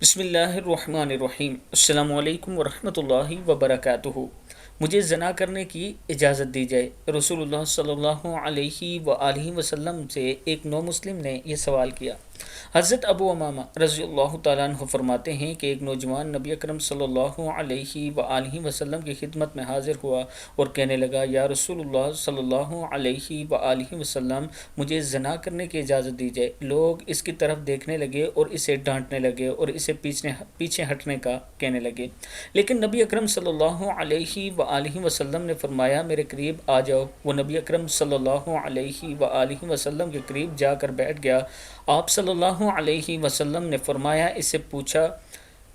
بسم اللہ الرحمن الرحیم۔ السلام علیکم ورحمۃ اللہ وبرکاتہ۔ مجھے زنا کرنے کی اجازت دی جائے۔ رسول اللہ صلی اللہ علیہ وآلہ وسلم سے ایک نو مسلم نے یہ سوال کیا۔ حضرت ابو امامہ رضی اللہ تعالیٰ عنہ فرماتے ہیں کہ ایک نوجوان نبی اکرم صلی اللہ علیہ وآلہ وسلم کی خدمت میں حاضر ہوا اور کہنے لگا، یا رسول اللہ صلی اللہ علیہ وآلہ وسلم، مجھے زنا کرنے کی اجازت دی جائے۔ لوگ اس کی طرف دیکھنے لگے اور اسے ڈانٹنے لگے اور اسے پیچھے ہٹنے کا کہنے لگے، لیکن نبی اکرم صلی اللہ علیہ وآلہ وسلم نے فرمایا، میرے قریب آ جاؤ۔ وہ نبی اکرم صلی اللہ علیہ وآلہ وسلم کے قریب جا کر بیٹھ گیا۔ آپ صلی اللہ علیہ وسلم نے فرمایا، اس سے پوچھا،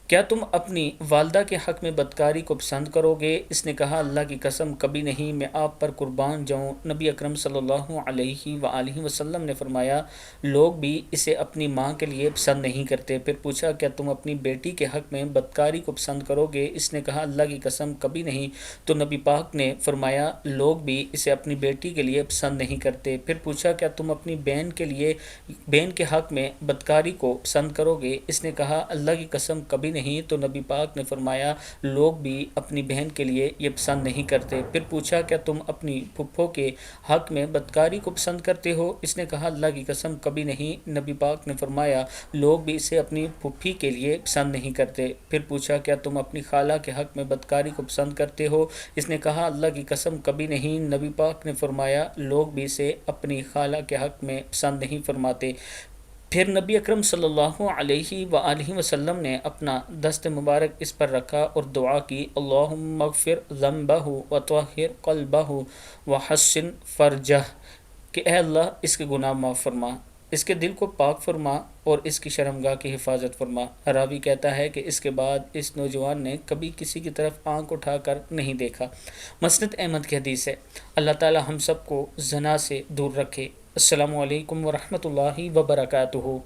کیا تم اپنی والدہ کے حق میں بدکاری کو پسند کرو گے؟ اس نے کہا، اللہ کی قسم کبھی نہیں، میں آپ پر قربان جاؤں۔ نبی اکرم صلی اللہ علیہ وآلہ وسلم نے فرمایا، لوگ بھی اسے اپنی ماں کے لیے پسند نہیں کرتے۔ پھر پوچھا، کیا تم اپنی بیٹی کے حق میں بدکاری کو پسند کرو گے؟ اس نے کہا، اللہ کی قسم کبھی نہیں۔ تو نبی پاک نے فرمایا، لوگ بھی اسے اپنی بیٹی کے لیے پسند نہیں کرتے۔ پھر پوچھا، کیا تم اپنی بہن کے حق میں بدکاری کو پسند کرو گے؟ اس نے کہا، اللہ کی قسم کبھی نہیں۔ تو نبی پاک نے فرمایا، لوگ بھی اپنی بہن کے لیے یہ پسند نہیں کرتے۔ پھر پوچھا، کیا تم اپنی پھپھو کے حق میں بدکاری کو پسند کرتے ہو؟ اس نے کہا، اللہ کی قسم کبھی نہیں۔ نبی پاک نے فرمایا، لوگ بھی اسے اپنی پھوپھی کے لیے پسند نہیں کرتے۔ پھر پوچھا، کیا تم اپنی خالہ کے حق میں بدکاری کو پسند کرتے ہو؟ اس نے کہا، اللہ کی قسم کبھی نہیں۔ نبی پاک نے فرمایا، لوگ بھی اسے اپنی خالہ کے حق میں پسند نہیں فرماتے۔ پھر نبی اکرم صلی اللہ علیہ وآلہ وسلم نے اپنا دست مبارک اس پر رکھا اور دعا کی، اللہم اغفر ذنبہ وطہر قلبہ وحسن فرجہ، کہ اے اللہ اس کے گناہ معاف فرما، اس کے دل کو پاک فرما اور اس کی شرمگاہ کی حفاظت فرما۔ راوی کہتا ہے کہ اس کے بعد اس نوجوان نے کبھی کسی کی طرف آنکھ اٹھا کر نہیں دیکھا۔ مسند احمد کی حدیث ہے۔ اللہ تعالی ہم سب کو زنا سے دور رکھے۔ السلام علیکم ورحمۃ اللہ وبرکاتہ۔